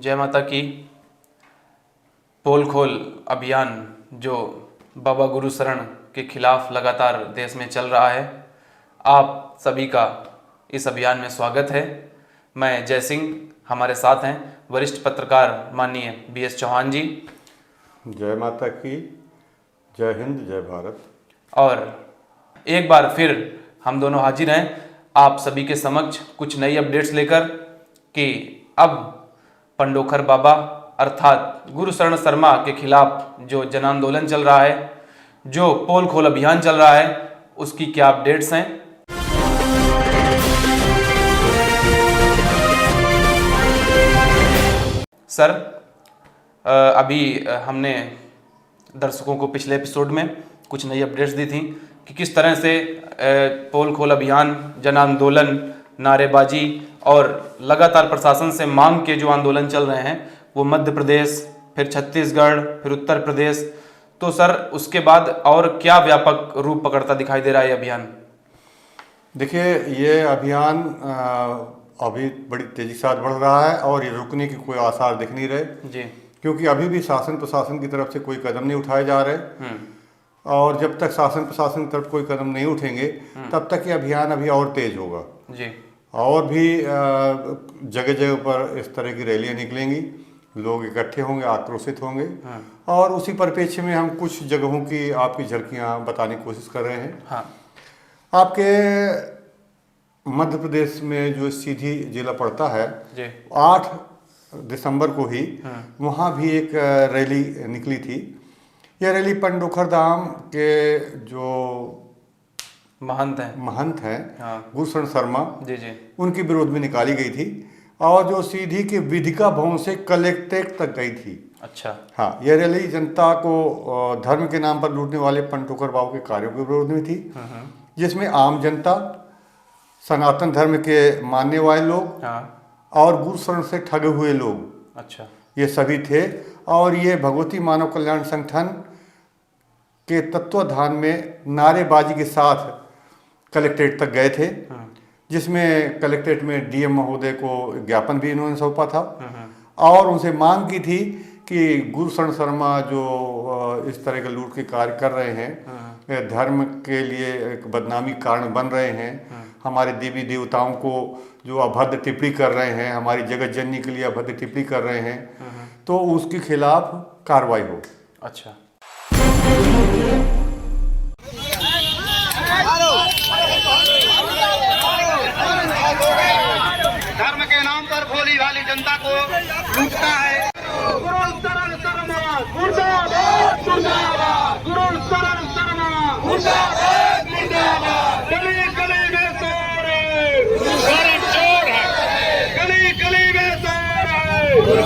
जय माता की। पोल खोल अभियान जो बाबा गुरु शरण के खिलाफ लगातार देश में चल रहा है, आप सभी का इस अभियान में स्वागत है। मैं जय सिंह, हमारे साथ हैं वरिष्ठ पत्रकार माननीय BS चौहान जी। जय माता की, जय हिंद, जय भारत। और एक बार फिर हम दोनों हाजिर हैं आप सभी के समक्ष कुछ नई अपडेट्स लेकर कि अब पंडोखर बाबा अर्थात गुरु शरण शर्मा के खिलाफ जो जन आंदोलन चल रहा है, जो पोल खोल अभियान चल रहा है, उसकी क्या अपडेट्स हैं। सर, अभी हमने दर्शकों को पिछले एपिसोड में कुछ नई अपडेट्स दी थी कि किस तरह से पोल खोल अभियान, जन आंदोलन, नारेबाजी और लगातार प्रशासन से मांग के जो आंदोलन चल रहे हैं वो मध्य प्रदेश, फिर छत्तीसगढ़, फिर उत्तर प्रदेश। तो सर, उसके बाद और क्या व्यापक रूप पकड़ता दिखाई दे रहा है अभियान? देखिए, ये अभियान अभी बड़ी तेजी से बढ़ रहा है और ये रुकने के कोई आसार दिख नहीं रहे जी, क्योंकि अभी भी शासन प्रशासन की तरफ से कोई कदम नहीं उठाए जा रहे। और जब तक शासन प्रशासन की तरफ कोई कदम नहीं उठेंगे तब तक ये अभियान अभी और तेज होगा जी। और भी जगह जगह पर इस तरह की रैलियां निकलेंगी, लोग इकट्ठे होंगे, आक्रोशित होंगे। और उसी परिप्रेक्ष्य में हम कुछ जगहों की आपकी झलकियां बताने की कोशिश कर रहे हैं। हाँ। आपके मध्य प्रदेश में जो सीधी जिला पड़ता है जी। 8 दिसंबर को ही वहाँ भी एक रैली निकली थी। यह रैली पंडोखर धाम के जो महंत हैं हाँ। गुरु शरण शर्मा जी जी, उनके विरोध में निकाली गई थी और जो सीधी के विधिका भवन से कलेक्ट्रेट तक गई थी। अच्छा। हाँ, यह रैली जनता को धर्म के नाम पर लूटने वाले पंडोखर बाबू के कार्यों के विरोध में थी, जिसमें आम जनता, सनातन धर्म के मानने वाले लोग और गुरु शरण से ठगे हुए लोग, अच्छा, ये सभी थे। और ये भगवती मानव कल्याण संगठन के तत्वाधान में नारेबाजी के साथ कलेक्ट्रेट तक गए थे, जिसमें कलेक्ट्रेट में DM महोदय को ज्ञापन भी इन्होंने सौंपा था और उनसे मांग की थी कि गुरु शरण शर्मा जो इस तरह के लूट के कार्य कर रहे हैं, धर्म के लिए एक बदनामी कारण बन रहे हैं, हमारे देवी देवताओं को जो अभद्र टिप्पणी कर रहे हैं, हमारी जगत जननी के लिए अभद्र टिप्पणी कर रहे हैं, तो उसके खिलाफ कार्रवाई हो। अच्छा। धर्म के नाम पर भोली भाली जनता को लूटता है। गुरु शरण शर्मा मुर्दाबाद, मुर्दाबाद। गुरु शरण शर्मा मुर्दाबाद, मुर्दाबाद। गली गली में शोर है, शरण चोर है। गली गली में शोर है, गुरु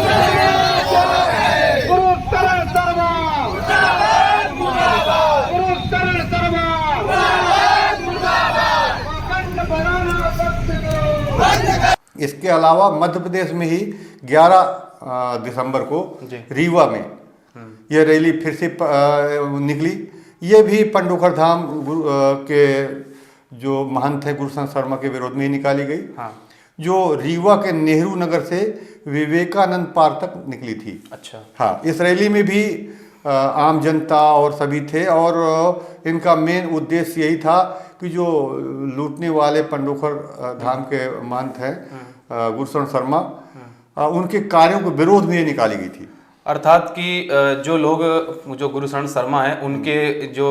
शरण शर्मा मुर्दाबाद, मुर्दाबाद। गुरु शरण शर्मा मुर्दाबाद, मुर्दाबाद। अखंड बनाना सत्य को। इसके अलावा मध्य प्रदेश में ही 11 दिसंबर को रीवा में यह रैली फिर से निकली। ये भी पंडोखर धाम के जो महंत हैं गुरु शरण शर्मा के विरोध में ही निकाली गई। हाँ। जो रीवा के नेहरू नगर से विवेकानंद पार्क तक निकली थी। अच्छा। हाँ, इस रैली में भी आम जनता और सभी थे और इनका मेन उद्देश्य यही था कि जो लूटने वाले पंडोखर धाम के महंत हैं गुरु शरण शर्मा, उनके कार्यों के विरोध में ये निकाली गई थी। अर्थात कि जो लोग, जो गुरु शरण शर्मा हैं, उनके जो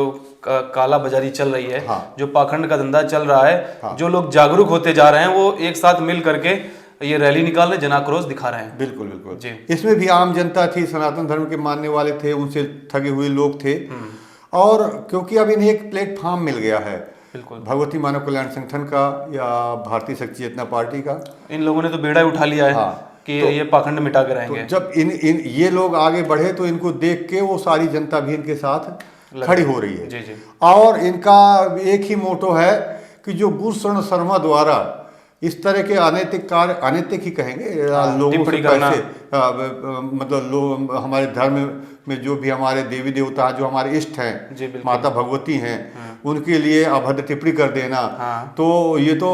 काला बाजारी चल रही है, हाँ। जो पाखंड का धंधा चल रहा है, हाँ। जो लोग जागरूक होते जा रहे हैं, वो एक साथ मिल करके ये रैली निकाल रहे, जनाक्रोश दिखा रहे हैं। बिल्कुल बिल्कुल जी। इसमें भी आम जनता थी, सनातन धर्म के मानने वाले थे, उनसे ठगे हुए लोग थे। और क्योंकि अब इन्हें एक प्लेटफॉर्म मिल गया है, बिल्कुल, भगवती मानव कल्याण संगठन का या भारतीय शक्ति चेतना पार्टी का, इन लोगों ने तो बेड़ा उठा लिया है। हाँ। कि ये पाखंड मिटा के रहेंगे। तो जब ये लोग आगे बढ़े तो इनको देख के वो सारी जनता भी इनके साथ खड़ी हो रही है। जी जी। और इनका एक ही मोटो है कि जो गुरु शरण शर्मा द्वारा इस तरह के अनैतिक कार्य, अनैतिक ही कहेंगे, लोगों से पैसे, मतलब लोग हमारे धर्म में जो भी हमारे देवी देवता जो हमारे इष्ट हैं, माता भगवती हैं, उनके लिए अभद्र टिप्पणी कर देना, तो ये तो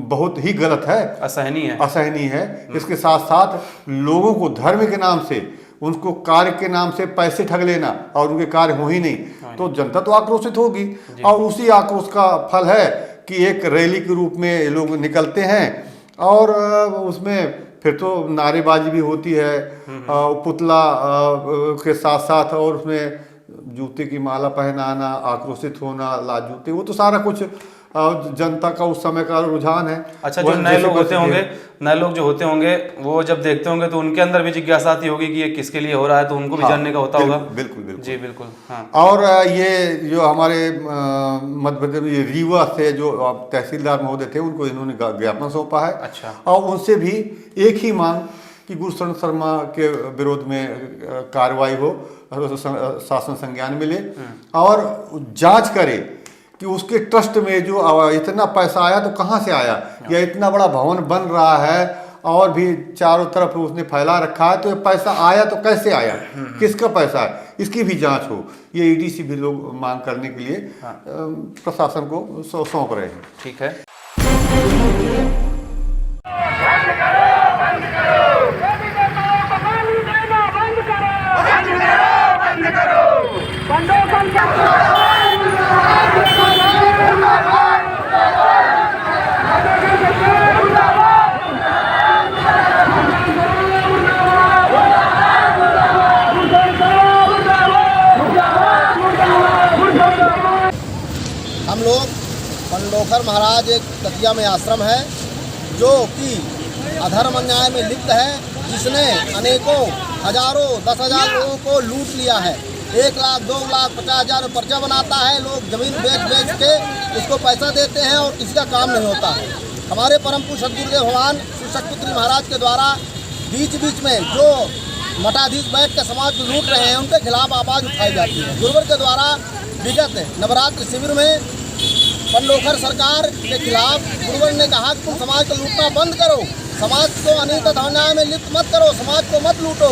बहुत ही गलत है, असहनीय है। इसके साथ साथ लोगों को धर्म के नाम से, उनको कार्य के नाम से पैसे ठग लेना और उनके कार्य हो ही नहीं, तो जनता तो आक्रोशित होगी। और उसी आक्रोश का फल है कि एक रैली के रूप में लोग निकलते हैं और उसमें फिर तो नारेबाजी भी होती है, पुतला के साथ साथ, और उसमें जूते की माला पहनाना, आक्रोशित होना, लाल जूते, वो तो सारा कुछ जनता का उस समय का रुझान है। अच्छा, जो नए लोग जो होते होंगे वो जब देखते होंगे तो उनके अंदर भी जिज्ञासा आती होगी कि ये किसके लिए हो रहा है, तो उनको भी जानने का होता होगा। बिल्कुल जी बिल्कुल। हाँ। और ये जो हमारे मध्य प्रदेश में रीवा से जो तहसीलदार महोदय थे, उनको इन्होंने ज्ञापन सौंपा है। अच्छा। और उनसे भी एक ही मांग कि गुरुशरण शर्मा के विरोध में कार्रवाई हो, शासन संज्ञान मिले और जांच करे कि उसके ट्रस्ट में जो इतना पैसा आया तो कहाँ से आया, या इतना बड़ा भवन बन रहा है और भी चारों तरफ उसने फैला रखा है, तो ये पैसा आया तो कैसे आया, किसका पैसा है, इसकी भी जांच हो। ये ईडी से भी लोग मांग करने के लिए प्रशासन को सौंप रहे हैं। ठीक है। हम लोग पंडोखर महाराज एक तकिया में आश्रम है जो कि अधर्म अन्याय में लिप्त है, जिसने अनेकों हजारों 10,000 लोगों को लूट लिया है। 1 लाख 2 लाख 50,000 में पर्चा बनाता है, लोग जमीन बेच के उसको पैसा देते हैं और किसी का काम नहीं होता है। हमारे परम पूज्य सदगुरुदेव भगवान श्री शक्तिपुत्री महाराज के द्वारा बीच बीच में जो मठाधीश बैठ के समाज को लूट रहे हैं, उनके खिलाफ आवाज़ उठाई जाती है। गुरुवर के द्वारा विगत नवरात्र शिविर में पंडोखर सरकार के खिलाफ गुरुवर ने कहा कि तुम समाज को लूटना बंद करो, समाज को अनित अन्याय में लिप्त मत करो, समाज को मत लूटो।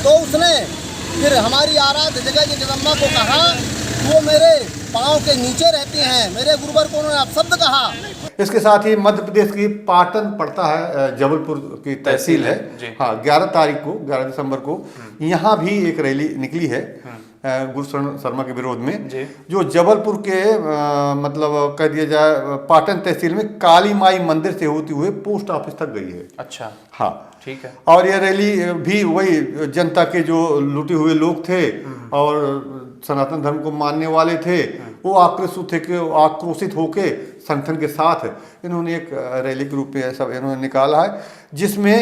तो उसने फिर हमारी आराध्य जगह की जगदम्बा को कहा वो मेरे पाँव के नीचे रहती हैं, मेरे गुरुवर को उन्होंने अपशब्द कहा। इसके साथ ही मध्य प्रदेश की पाटन पड़ता है, जबलपुर की तहसील है। हाँ, 11 तारीख को, 11 दिसंबर को यहाँ भी एक रैली निकली है गुरुशरण शर्मा के विरोध में, जो जबलपुर के मतलब कह दिया जाए पाटन तहसील में काली माई मंदिर से होती हुए पोस्ट ऑफिस तक गई है। अच्छा, हाँ, ठीक है। और ये रैली भी वही जनता के जो लूटे हुए लोग थे और सनातन धर्म को मानने वाले थे, वो आक्रोशित होके संगठन के साथ इन्होंने एक रैली के रूप में सब इन्होंने निकाला है, जिसमें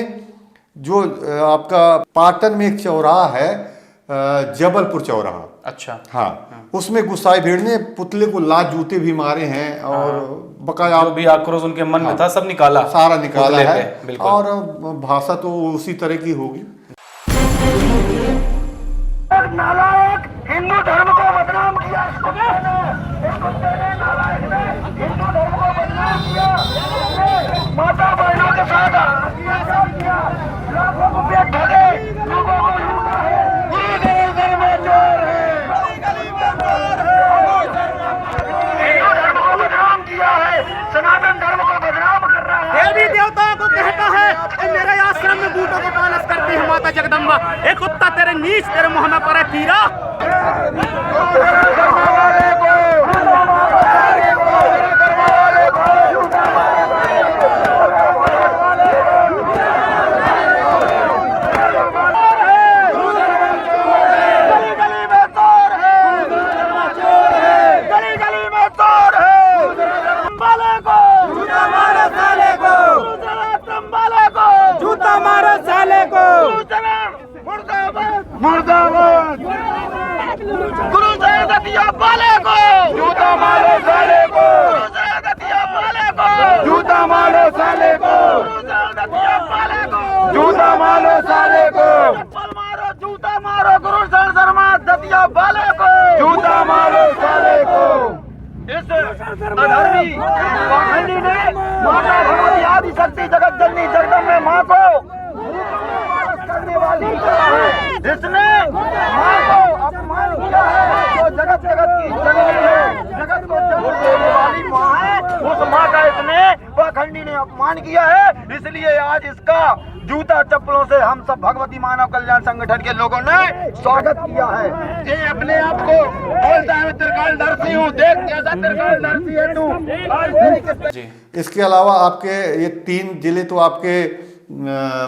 जो आपका पाटन में एक चौराहा है, जबलपुर चौराहा। अच्छा। हाँ, उसमें गुस्साई भीड़ ने पुतले को लात जूते भी मारे हैं और बकाया जो भी आक्रोश उनके मन में था सब निकाला, सारा निकाला है। और भाषा तो उसी तरह की होगी। नालायक हिंदू धर्म को बदनाम किया, इस कुत्ते ने नालायक ने हिंदू धर्म को बदनाम किया, माता बहनों के साथ अत्याचार किया, लाखों रुपये ठगे, लोगों को लूटा है। हिंदू धर्म को बदनाम किया है, सनातन धर्म को बदनाम कर रहा है। देवी देवताओं को कहता है कि मेरे आश्रम में बूटों को पालस करती है माता जगदम्बा, एक कुत्ता तेरे नीच तेरे मुंह में पड़े तीरा। मुर्दाबाद गुरु दतिया वाले को जूता मारो साले को, गुरु दतिया वाले को जूता मारो साले को, गुरु दतिया वाले को जूता मारो साले को, चप्पल मारो जूता मारो गुरु शर्मा दतिया वाले को जूता मारो साले को। इस अधर्मी पाखंडी ने माता भगवती आदि शक्ति जगत जननी जगदम्बे माँ को करने वाली है, जिसने माँ को अपमान किया है, तो जगत की जननी है, जगत इन्होंने अपमान किया है, इसलिए आज इसका जूता चप्पलों से हम सब भगवती मानव कल्याण संगठन के लोगों ने स्वागत किया है। ये अपने आप को बोलता है मैं त्रिकालदर्शी हूँ, देख कैसा त्रिकालदर्शी है तू। जी इसके अलावा आपके ये 3 जिले तो आपके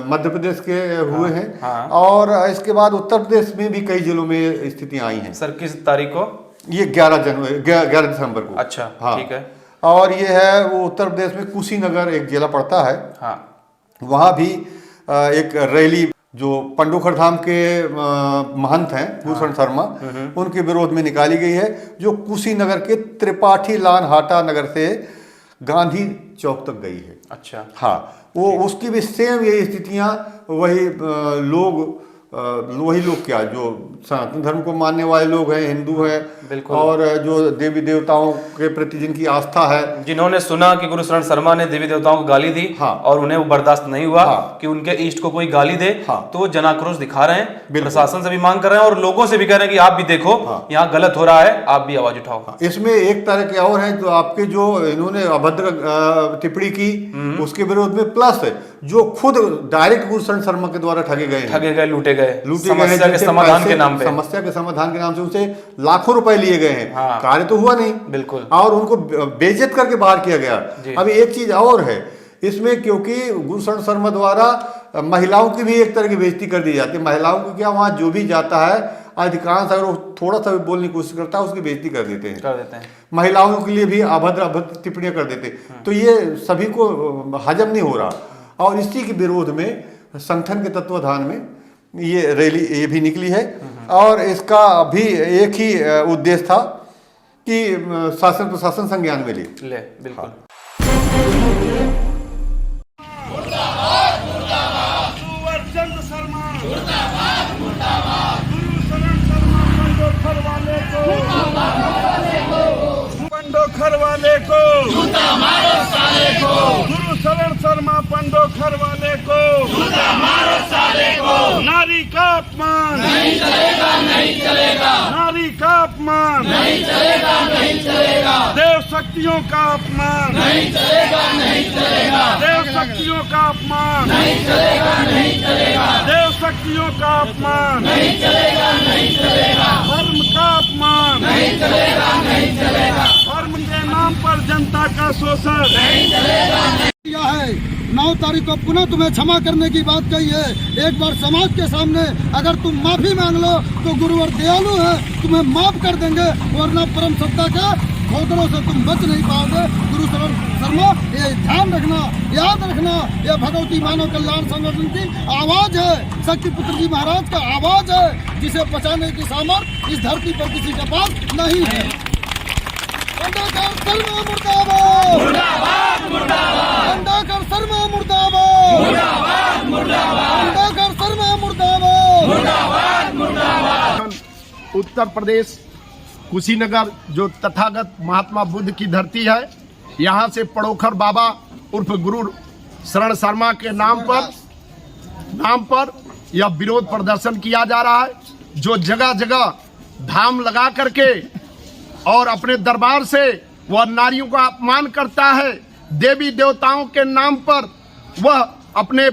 मध्य प्रदेश के हुए हैं। हाँ। और इसके बाद उत्तर प्रदेश में भी कई जिलों में स्थितियां आई हैं। सर किस तारीख को? ये 11 दिसंबर को। अच्छा हाँ। ठीक है। और ये है वो उत्तर प्रदेश में कुशीनगर एक जिला पड़ता है। हाँ वहाँ भी एक रैली जो पंडोखर धाम के महंत हैं भूषण शर्मा, उनके विरोध में निकाली गई है, जो कुशीनगर के त्रिपाठी लान हाटा नगर से गांधी चौक तक गई है। अच्छा हाँ, वो उसकी भी सेम यही स्थितियां, वही लोग क्या जो सनातन धर्म को मानने वाले लोग हैं, हिंदू हैं, बिल्कुल। और जो देवी देवताओं के प्रति जिनकी आस्था है, जिन्होंने सुना कि गुरुशरण शर्मा ने देवी देवताओं को गाली दी। हाँ। और उन्हें वो बर्दाश्त नहीं हुआ। हाँ। कि उनके इष्ट को कोई गाली दे। हाँ। तो वो जनाक्रोश दिखा रहे हैं, बिल्कुल। प्रशासन से भी मांग कर रहे हैं और लोगों से भी कह रहे हैं कि आप भी देखो। हाँ। यहाँ गलत हो रहा है, आप भी आवाज उठाओ। इसमें एक तरह के और हैं जो आपके जो इन्होंने अभद्र टिप्पणी की उसके विरोध में, प्लस जो खुद डायरेक्ट गुरुशरण शर्मा के द्वारा ठगे गए, लूटे गए समस्या के समाधान के नाम पे। समस्या के समाधान के नाम से उनसे लाखों रुपए लिए गए हैं। हाँ। कार्य तो हुआ नहीं, बिल्कुल। और उनको बेइज्जत करके बाहर किया गया। अभी एक चीज और है इसमें, क्योंकि गुरुशरण शर्मा द्वारा महिलाओं की भी एक तरह की बेइज्जती कर दी जाती है। महिलाओं को क्या, वहां जो भी जाता है अधिकांश अगर वो थोड़ा सा भी बोलने की कोशिश करता है उसकी बेइज्जती कर देते हैं। महिलाओं के लिए भी अभद्र टिप्पणियां कर देते। तो ये सभी को हजम नहीं हो रहा, और इसी के विरोध में संगठन के तत्वाधान में ये रैली ये भी निकली है। और इसका भी एक ही उद्देश्य था कि शासन प्रशासन संज्ञान में ले। बिल्कुल। सुवरचंद शर्मा मुर्दाबाद, मुर्दाबाद। गुरुशरण शर्मा पंडोखर वाले को, पंडोखर वाले को जूता मारो साले को। गुरुशरण शर्मा पंडोखर वाले को जूता मारो साले को। नारी का अपमान नहीं चलेगा, नहीं चलेगा। नारी का अपमान नहीं चलेगा, नहीं चलेगा। देव शक्तियों का अपमान नहीं चलेगा, नहीं चलेगा। देव शक्तियों का अपमान नहीं चलेगा, नहीं चलेगा। देव शक्तियों का अपमान नहीं चलेगा, नहीं चलेगा। धर्म का अपमान नहीं चलेगा, नहीं चलेगा। धर्म के नाम पर जनता का शोषण नहीं चलेगा। किया है 9 तारीख को पुनः तुम्हें क्षमा करने की बात कही है। एक बार समाज के सामने अगर तुम माफी मांग लो तो गुरुवर दयालु है, तुम्हें माफ कर देंगे, वरना परम सत्ता के खोदरों से तुम बच नहीं पाओगे। गुरुशरण शर्मा ये ध्यान रखना, याद रखना, यह भगवती मानव कल्याण संगठन की आवाज है, शक्तिपुत्र जी महाराज का आवाज है, जिसे बचाने की सामर्थ्य इस धरती पर किसी के पास नहीं है। पंडोखर शर्मा मुर्दाबाद, मुर्दाबाद, मुर्दाबाद। पंडोखर शर्मा मुर्दाबाद, मुर्दाबाद, मुर्दाबाद। पंडोखर शर्मा मुर्दाबाद, मुर्दाबाद, मुर्दाबाद। उत्तर प्रदेश कुशीनगर जो तथागत महात्मा बुद्ध की धरती है, यहाँ से पड़ोखर बाबा उर्फ गुरु शरण शर्मा के नाम पर यह विरोध प्रदर्शन किया जा रहा है, जो जगह जगह धाम लगा करके और अपने दरबार से वह नारियों का अपमान करता है। देवी देवताओं के नाम पर वह अपने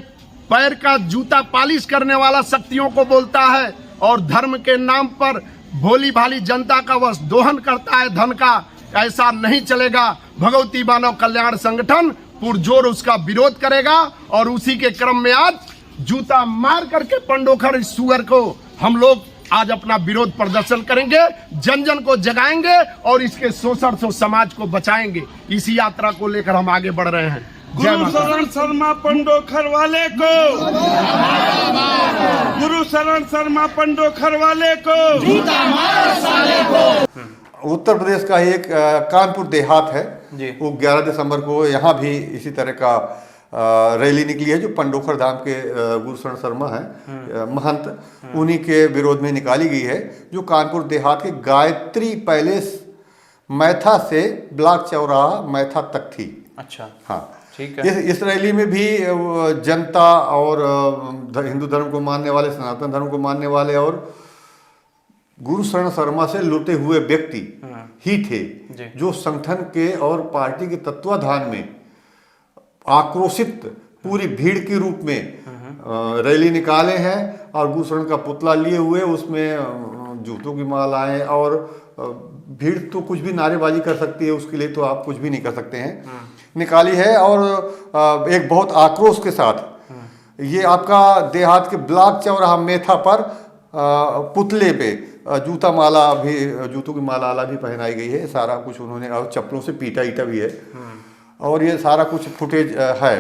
पैर का जूता पालिश करने वाला शक्तियों को बोलता है, और धर्म के नाम पर भोली भाली जनता का वह दोहन करता है धन का। ऐसा नहीं चलेगा। भगवती मानव कल्याण संगठन पुरजोर उसका विरोध करेगा, और उसी के क्रम में आज जूता मार करके पंडोखर इस सुअर को हम लोग आज अपना विरोध प्रदर्शन करेंगे, जन जन को जगाएंगे और इसके शोषण से समाज को बचाएंगे। इसी यात्रा को लेकर हम आगे बढ़ रहे हैं। गुरुशरण शर्मा पंडोखर वाले को, गुरुशरण शर्मा पंडोखर वाले को जूता मारो साले को। उत्तर प्रदेश का एक कानपुर देहात है जी। वो 11 दिसंबर को यहाँ भी इसी तरह का रैली निकली है, जो पंडोखर धाम के गुरुशरण शर्मा हैं महंत, उन्हीं के विरोध में निकाली गई है, जो कानपुर देहात के गायत्री पैलेस मैथा से ब्लॉक चौराहा मैथा तक थी। अच्छा हाँ ठीक है। इस रैली में भी जनता और हिंदू धर्म को मानने वाले, सनातन धर्म को मानने वाले और गुरुशरण शर्मा से लुटे हुए व्यक्ति ही थे, जो संगठन के और पार्टी के तत्वाधान में आक्रोशित पूरी भीड़ के रूप में रैली निकाले हैं और गुरुशरण का पुतला लिए हुए उसमें जूतों की मालाएं और भीड़ तो कुछ भी नारेबाजी कर सकती है, उसके लिए तो आप कुछ भी नहीं कर सकते हैं, निकाली है। और एक बहुत आक्रोश के साथ ये आपका देहात के ब्लॉक चौराहा मेथा पर पुतले पे जूतों की माला भी पहनाई गई है, सारा कुछ उन्होंने, और चप्पलों से पीटा ईटा भी है और ये सारा कुछ फुटेज है।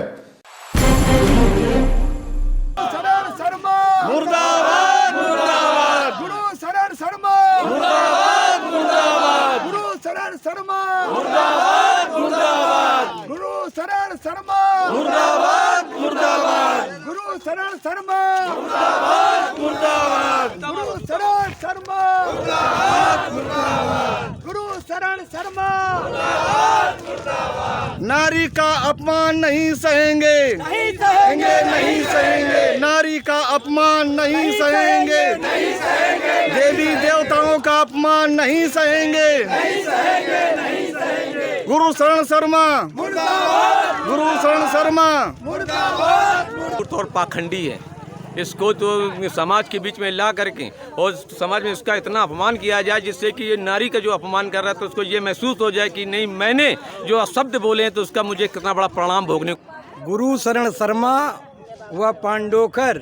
मुर्दाबाद मुर्दाबाद गुरु शरण शर्मा मुर्दाबाद मुर्दाबाद गुरु शरण शर्मा मुर्दाबाद मुर्दाबाद गुरु शरण शर्मा मुर्दाबाद मुर्दाबाद गुरु शरण शर्मा मुर्दाबाद मुर्दाबाद गुरु शरण शर्मा मुर्दाबाद मुर्दाबाद गुरु शरण शर्मा मुर्दाबाद मुर्दाबाद। नारी का अपमान नहीं सहेंगे, नहीं सहेंगे, नहीं सहेंगे, नारी का अपमान नहीं सहेंगे, नहीं सहेंगे, देवी देवताओं का अपमान नहीं सहेंगे, नहीं सहेंगे, नहीं सहेंगे। गुरु शरण शर्मा मुर्दाबाद, गुरु शरण शर्मा मुर्दाबाद। और पाखंडी है, इसको तो समाज के बीच में ला करके और समाज में इसका इतना अपमान किया जाए जिससे कि ये नारी का जो अपमान कर रहा है तो उसको ये महसूस हो जाए कि नहीं, मैंने जो शब्द बोले हैं तो उसका मुझे कितना बड़ा परिणाम भोगने। गुरु शरण शर्मा व पांडोकर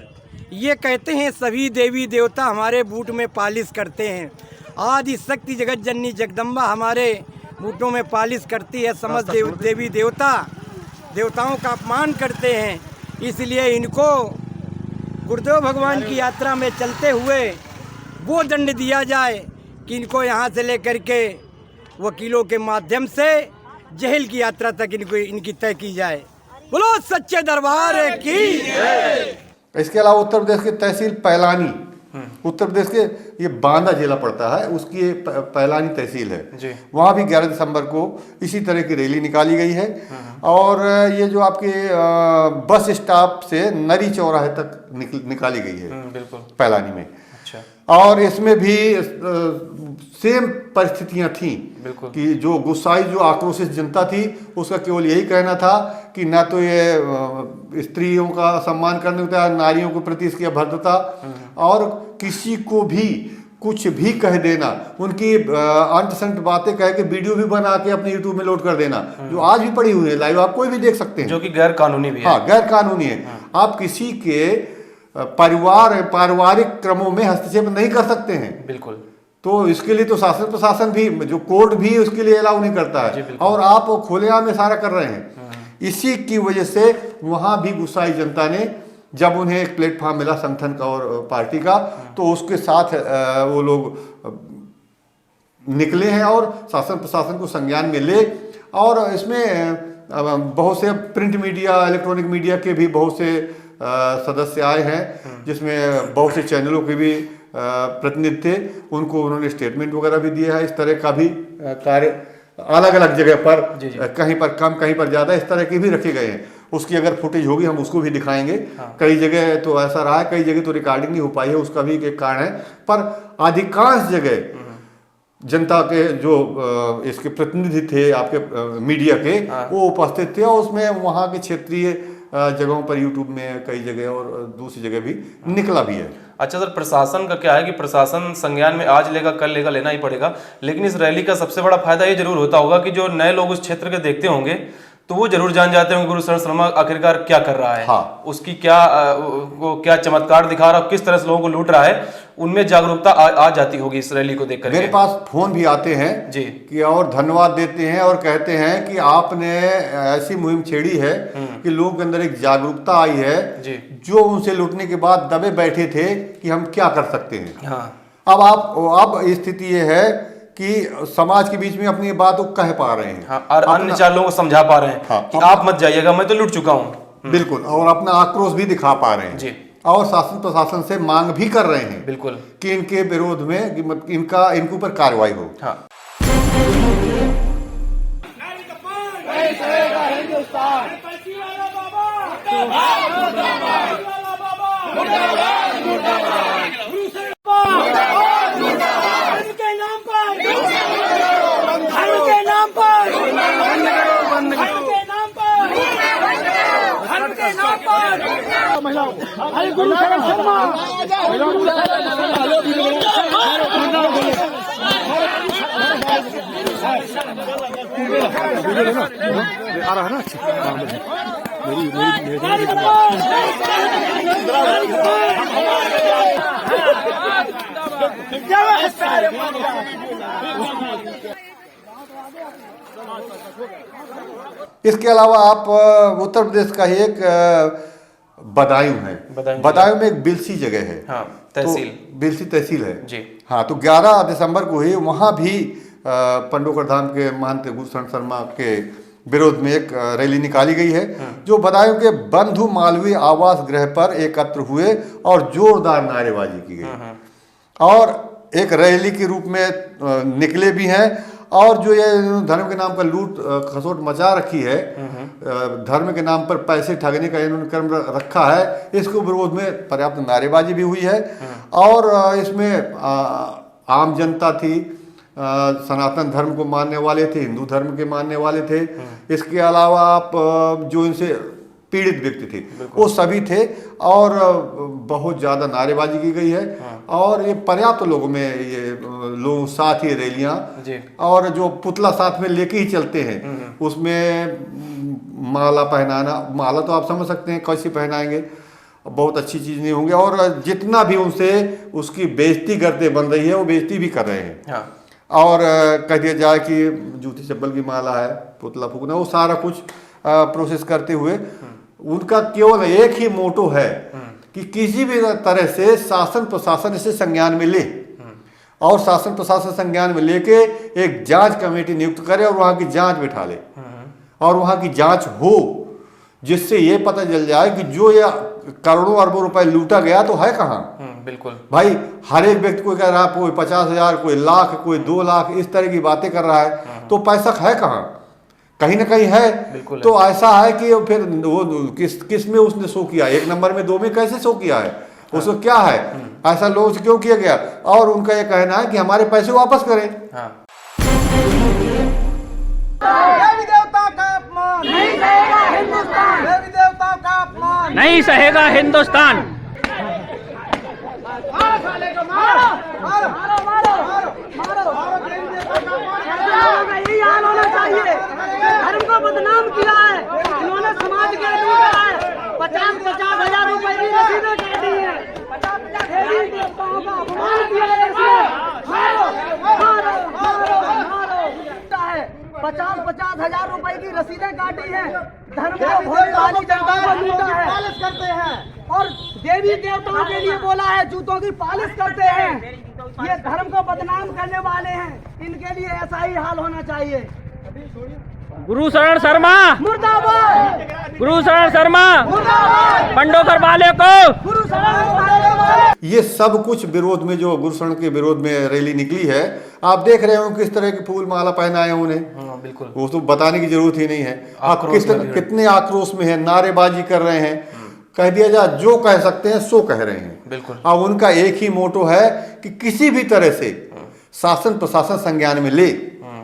ये कहते हैं सभी देवी देवता हमारे बूट में पालिश करते हैं, आदि शक्ति जगत जननी जगदम्बा हमारे बूटों में पालिश करती है, समस्त देवी देवताओं का अपमान करते हैं। इसलिए इनको गुरुदेव भगवान की यात्रा में चलते हुए वो दंड दिया जाए कि इनको यहाँ से लेकर के वकीलों के माध्यम से जेल की यात्रा तक इनकी तय की जाए। बोलो सच्चे दरबार की। इसके अलावा उत्तर प्रदेश की तहसील पैलानी, उत्तर प्रदेश के ये बांदा जिला पड़ता है, उसकी ये पैलानी तहसील है, वहाँ भी 11 दिसंबर को इसी तरह की रैली निकाली गई है। और ये जो आपके बस स्टॉप से नरी चौराहे तक निकाली गई है बिल्कुल पैलानी में। अच्छा। और इसमें भी सेम परिस्थितियां थी कि जो गुस्साई जो आक्रोशित जनता थी उसका केवल यही कहना था कि ना तो ये स्त्रियों का सम्मान करने होता है, नारियों के प्रति इसकी अभद्रता, और किसी को भी कुछ भी कह देना, उनकी अंत संत बातें कह के वीडियो भी बना के अपने यूट्यूब में लोड कर देना, जो आज भी पड़ी हुई है लाइव, आप कोई भी देख सकते हैं, जो कि गैर कानूनी भी है। हाँ, गैर कानूनी है। आप किसी के पारिवारिक क्रमों में हस्तक्षेप नहीं कर सकते हैं। बिल्कुल। तो इसके लिए तो शासन प्रशासन भी, जो कोर्ट भी उसके लिए अलाउ नहीं करता है, और आप खुलेआम में सारा कर रहे हैं। इसी की वजह से वहां भी गुस्साई जनता ने, जब उन्हें एक प्लेटफॉर्म मिला संगठन का और पार्टी का, तो उसके साथ वो लोग निकले हैं और शासन प्रशासन को संज्ञान में ले। और इसमें बहुत से प्रिंट मीडिया, इलेक्ट्रॉनिक मीडिया के भी बहुत से सदस्य आए हैं, जिसमें बहुत से चैनलों के भी प्रतिनिधि थे, उनको उन्होंने स्टेटमेंट वगैरह भी दिया है। इस तरह का भी कार्य अलग अलग जगह पर, कहीं पर कम कहीं पर ज़्यादा, इस तरह के भी रखे गए हैं। उसकी अगर फुटेज होगी हम उसको भी दिखाएंगे। कई जगह तो ऐसा रहा है, कई जगह तो रिकॉर्डिंग नहीं हो पाई है, उसका भी एक कारण है। पर अधिकांश जगह जनता के जो इसके प्रतिनिधि थे आपके मीडिया के, वो उपस्थित थे, और उसमें वहाँ के क्षेत्रीय जगहों पर यूट्यूब में कई जगह और दूसरी जगह भी निकला भी है। अच्छा सर, प्रशासन का क्या है कि प्रशासन संज्ञान में आज लेगा कल लेगा, लेना ही पड़ेगा। लेकिन इस रैली का सबसे बड़ा फायदा ये जरूर होता होगा कि जो नए लोग उस क्षेत्र के देखते होंगे तो वो जरूर जान जाते होंगे गुरु शरण शर्मा आखिरकार क्या कर रहा है। हाँ। उसकी वो क्या चमत्कार दिखा रहा है, किस तरह से लोगों को लूट रहा है, उनमें जागरूकता आ जाती होगी इस रैली को देखकर। मेरे पास फोन भी आते हैं जी कि और धन्यवाद देते हैं और कहते हैं कि आपने ऐसी मुहिम छेड़ी है कि लोगों के अंदर एक जागरूकता आई है जी, जो उनसे लूटने के बाद दबे बैठे थे कि हम क्या कर सकते हैं। हाँ। अब स्थिति ये है कि समाज के बीच में अपनी बात को कह पा रहे हैं। हाँ, और अन्य 4 लोगों को समझा पा रहे हैं। हाँ, कि आप मत जाइएगा, मैं तो लूट चुका हूँ। बिल्कुल। और अपना आक्रोश भी दिखा पा रहे हैं जी, और शासन प्रशासन से मांग भी कर रहे हैं बिल्कुल कि इनके विरोध में इनके ऊपर कार्रवाई हो। हाँ। के नाम पर इसके अलावा आप उत्तर प्रदेश का ही एक बदायूं है। बदायूं में एक बिलसी जगह है। हाँ, तहसील तो बिलसी तहसील है जी। हाँ, तो 11 दिसंबर को ही वहाँ भी पंडोकर धाम के महंत गुरुशरण शर्मा के विरोध में एक रैली निकाली गई है, जो बदायूं के बंधु मालवीय आवास गृह पर एकत्र हुए और जोरदार नारेबाजी की गई और एक रैली के रूप में निकले भी हैं। और जो ये धर्म के नाम पर लूट खसोट मचा रखी है, धर्म के नाम पर पैसे ठगने का इन्होंने क्रम रखा है, इसके विरोध में पर्याप्त नारेबाजी भी हुई है। और इसमें आम जनता थी, सनातन धर्म को मानने वाले थे, हिंदू धर्म के मानने वाले थे। इसके अलावा आप जो इनसे पीड़ित व्यक्ति थे वो सभी थे और बहुत ज़्यादा नारेबाजी की गई है। और ये पर्याप्त लोगों में ये लोग साथ ही रैलियाँ और जो पुतला साथ में लेके ही चलते हैं, उसमें माला पहनाना, माला तो आप समझ सकते हैं कैसी पहनाएंगे, बहुत अच्छी चीज़ नहीं होंगी। और जितना भी उनसे उसकी बेइज्जती करते बन रही है वो बेइज्जती भी कर रहे हैं। और कह दिया जाए कि जूती चप्पल की माला है, पुतला फूकना, वो सारा कुछ प्रोसेस करते हुए उनका केवल एक ही मोटो है कि किसी भी तरह से शासन प्रशासन इसे संज्ञान में ले और शासन प्रशासन संज्ञान में लेके एक जांच कमेटी नियुक्त करे और वहाँ की जांच बिठा ले और वहाँ की जांच हो, जिससे ये पता चल जाए कि जो ये करोड़ों अरबों रुपए लूटा गया तो है कहाँ। बिल्कुल भाई, हर एक व्यक्ति को कह रहा है कोई 50,000, कोई लाख, कोई 2 लाख, इस तरह की बातें कर रहा है, तो पैसा है कहाँ, कहीं ना कहीं है। तो ऐसा है कि फिर वो किस में उसने शो किया, 1 नंबर में 2 में कैसे शो किया है, उसको क्या है, ऐसा लोगों से क्यों किया गया। और उनका ये कहना है कि हमारे पैसे वापस करें। देवी देवता का अपमान नहीं सहेगा हिंदुस्तान, देवी देवता का अपमान नहीं सहेगा हिंदुस्तान। यही हाल होना चाहिए। धर्म को बदनाम किया है इन्होंने, समाज के लूटा है। 50-50 हजार रुपए की रसीदें काटी है। 50-50 देवताओं का अपमान किया है इसमें। मारो मारो मारो मारो है। 50-50 हजार रुपए की रसीदें काटी है। धर्म को भोले वाली जनता को लूटा है, पालिश करते हैं और देवी देवताओं के लिए बोला है जूतों की पालिश करते हैं। ये धर्म को बदनाम करने वाले हैं, इनके लिए ऐसा ही हाल होना चाहिए। गुरुशरण शर्मा मुर्दाबाद, गुरुशरण शर्मा मुर्दाबाद, पंडोकर वाले को गुरुशरण। ये सब कुछ विरोध में, जो गुरुशरण के विरोध में रैली निकली है, आप देख रहे हो किस तरह की फूल माला पहनाए उन्हें। बिल्कुल, वो तो बताने की जरूरत ही नहीं है। आप कितने आक्रोश में है, नारेबाजी कर रहे हैं, कह दिया जाए जो कह सकते हैं सो कह रहे हैं। बिल्कुल। अब उनका एक ही मोटो है कि किसी भी तरह से शासन प्रशासन संज्ञान में ले,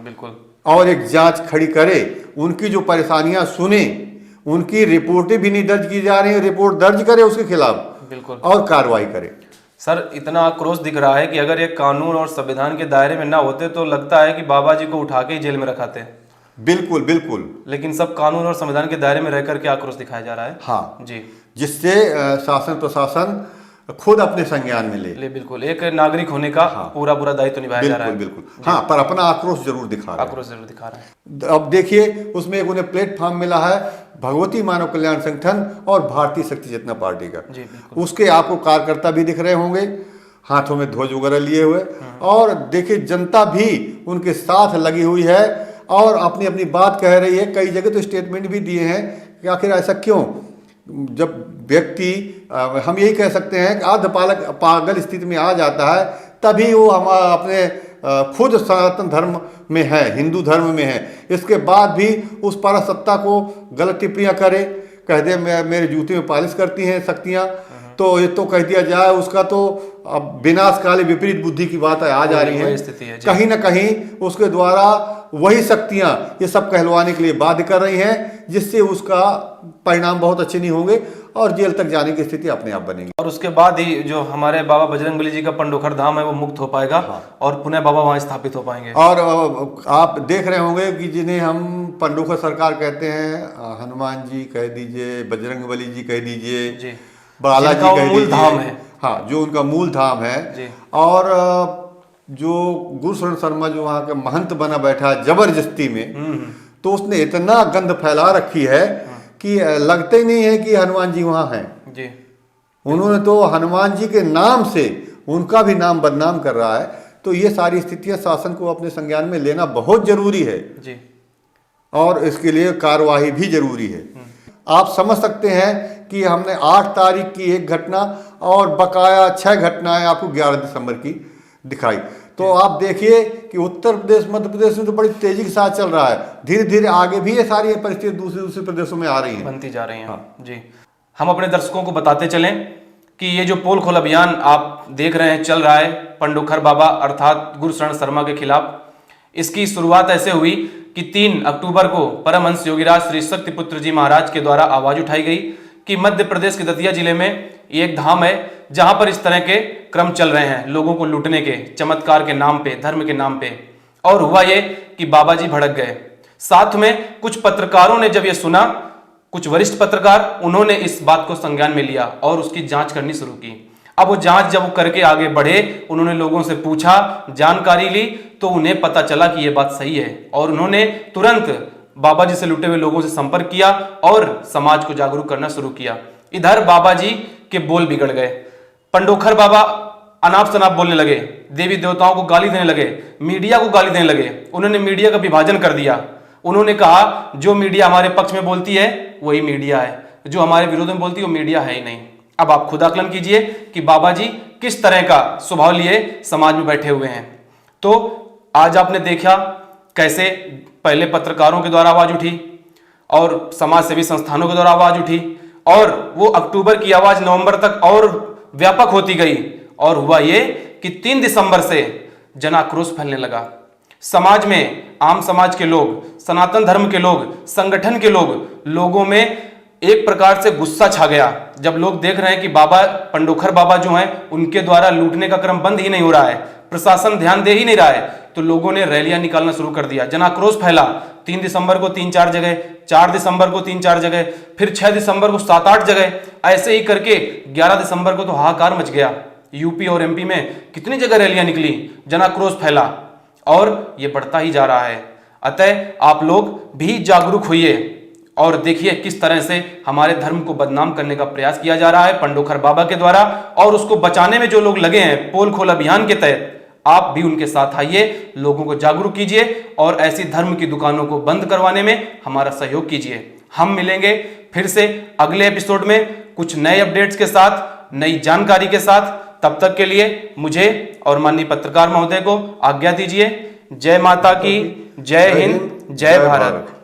बिल्कुल, और एक जांच खड़ी करे, उनकी जो परेशानियां सुने, उनकी रिपोर्टें भी नहीं दर्ज की जा रही हैं, रिपोर्ट दर्ज करे उसके खिलाफ, बिल्कुल, और कार्रवाई करे। सर, इतना आक्रोश दिख रहा है कि अगर ये कानून और संविधान के दायरे में ना होते तो लगता है कि बाबा जी को उठा के ही जेल में रखाते हैं। बिल्कुल बिल्कुल। लेकिन सब कानून और संविधान के दायरे में रह करके आक्रोश दिखाया जा रहा है। हाँ जी, जिससे शासन प्रशासन खुद अपने संज्ञान में ले। बिल्कुल, एक नागरिक होने का पूरा दायित्व निभाया जा रहा है। बिल्कुल। हाँ, पर अपना आक्रोश जरूर दिखा रहा है। आक्रोश जरूर दिखा रहा है। अब देखिए, उसमें एक उन्हें प्लेटफॉर्म मिला है भगवती मानव कल्याण संगठन और भारतीय शक्ति चेतना पार्टी का। जी, बिल्कुल। उसके आपको कार्यकर्ता भी दिख रहे होंगे, हाथों में ध्वज वगैरह लिए हुए, और देखिए जनता भी उनके साथ लगी हुई है और अपनी अपनी बात कह रही है। कई जगह तो स्टेटमेंट भी दिए हैं कि आखिर ऐसा क्यों, जब व्यक्ति, हम यही कह सकते हैं कि पागल स्थिति में आ जाता है, तभी वो हम अपने खुद सनातन धर्म में है, हिंदू धर्म में है, इसके बाद भी उस परासत्ता को गलत टिप्पणियाँ करे, कह दे मेरे जूते में पालिश करती हैं शक्तियाँ, तो ये तो कह दिया जाए उसका तो अब विनाश काले विपरीत बुद्धि की बात आ जा रही है। स्थिति है जी। कहीं ना कहीं उसके द्वारा वही शक्तियां ये सब कहलवाने के लिए बाध्य कर रही हैं, जिससे उसका परिणाम बहुत अच्छे नहीं होंगे और जेल तक जाने की स्थिति अपने आप बनेगी। और उसके बाद ही जो हमारे बाबा बजरंगबली जी का पंडोखर धाम है वो मुक्त हो पाएगा और पुनः बाबा वहां स्थापित हो पाएंगे। और आप देख रहे होंगे कि जिन्हें हम पंडोखर सरकार कहते हैं, हनुमान जी कह दीजिए, बजरंगबली जी कह दीजिए, जी, बालाजी जिनका वो कह मूल दीजिए, धाम है। हाँ, जो उनका मूल धाम है जी। और जो गुरुशरण शर्मा जो वहाँ का महंत बना बैठा है जबरदस्ती में, तो उसने इतना गंद फैला रखी है कि लगता ही नहीं है कि हनुमान जी वहाँ हैं जी। उन्होंने तो हनुमान जी के नाम से उनका भी नाम बदनाम कर रहा है। तो ये सारी स्थितियां शासन को अपने संज्ञान में लेना बहुत जरूरी है जी। और इसके लिए कार्यवाही भी जरूरी है। आप समझ सकते हैं कि हमने 8 तारीख की एक घटना और बकाया 6 घटनाएं आपको 11 दिसंबर की दिखाई। तो आप देखिए कि उत्तर प्रदेश मध्य प्रदेश में तो बड़ी तेजी के साथ चल रहा है, धीरे धीरे आगे भी ये सारी परिस्थिति दूसरे प्रदेशों में आ रही हैं, बनती जा रही हैं। जी, हम अपने दर्शकों को बताते चलें कि ये जो पोल खोल अभियान आप देख रहे हैं चल रहा है पंडोखर बाबा अर्थात गुरुशरण शर्मा के खिलाफ, इसकी शुरुआत ऐसे हुई कि 3 अक्टूबर को परमहंस योगीराज श्री शक्तिपुत्र जी महाराज के द्वारा आवाज उठाई गई कि मध्य प्रदेश के दतिया जिले में एक धाम है जहां पर इस तरह के क्रम चल रहे हैं लोगों को लूटने के, चमत्कार के नाम पे, धर्म के नाम पे। और हुआ ये कि बाबा जी भड़क गए। साथ में कुछ पत्रकारों ने जब ये सुना, कुछ वरिष्ठ पत्रकार, उन्होंने इस बात को संज्ञान में लिया और उसकी जांच करनी शुरू की। अब वो जांच जब वो करके आगे बढ़े, उन्होंने लोगों से पूछा, जानकारी ली, तो उन्हें पता चला कि ये बात सही है और उन्होंने तुरंत बाबा जी से लुटे हुए लोगों से संपर्क किया और समाज को जागरूक करना शुरू किया। इधर बाबा जी के बोल बिगड़ गए। पंडोखर बाबा अनाप शनाप बोलने लगे, देवी देवताओं को गाली देने लगे, मीडिया को गाली देने लगे। उन्होंने मीडिया का विभाजन कर दिया। उन्होंने कहा जो मीडिया हमारे पक्ष में बोलती है वही मीडिया है, जो हमारे विरोध में बोलती है वो मीडिया है ही नहीं। अब आप खुद आकलन कीजिए कि बाबा जी किस तरह का स्वभाव लिए समाज में बैठे हुए हैं। तो आज आपने देखा कैसे पहले पत्रकारों के द्वारा आवाज उठी और समाज सेवी संस्थानों के द्वारा आवाज उठी और वो अक्टूबर की आवाज नवंबर तक और व्यापक होती गई और हुआ ये कि 3 दिसंबर से जन आक्रोश फैलने लगा। समाज में आम समाज के लोग, सनातन धर्म के लोग, संगठन के लोगों में एक प्रकार से गुस्सा छा गया जब लोग देख रहे हैं कि बाबा पंडोखर बाबा जो हैं उनके द्वारा लूटने का क्रम बंद ही नहीं हो रहा है, प्रशासन ध्यान दे ही नहीं रहा है। तो लोगों ने रैलियां निकालना शुरू कर दिया, जन आक्रोश फैला। 3 दिसंबर को 3-4 जगह, 4 दिसंबर को 3-4 जगह, फिर 6 दिसंबर को 7-8 जगह, ऐसे ही करके 11 दिसंबर को तो हाहाकार मच गया। यूपी और एमपी में कितनी जगह रैलियां निकली, जन आक्रोश फैला और ये बढ़ता ही जा रहा है। अतः आप लोग भी जागरूक होइए और देखिए किस तरह से हमारे धर्म को बदनाम करने का प्रयास किया जा रहा है पंडोखर बाबा के द्वारा, और उसको बचाने में जो लोग लगे हैं पोल खोल अभियान के तहत, आप भी उनके साथ आइए, लोगों को जागरूक कीजिए और ऐसी धर्म की दुकानों को बंद करवाने में हमारा सहयोग कीजिए। हम मिलेंगे फिर से अगले एपिसोड में कुछ नए अपडेट्स के साथ, नई जानकारी के साथ। तब तक के लिए मुझे और माननीय पत्रकार महोदय को आज्ञा दीजिए। जय माता की, जय हिंद, जय भारत।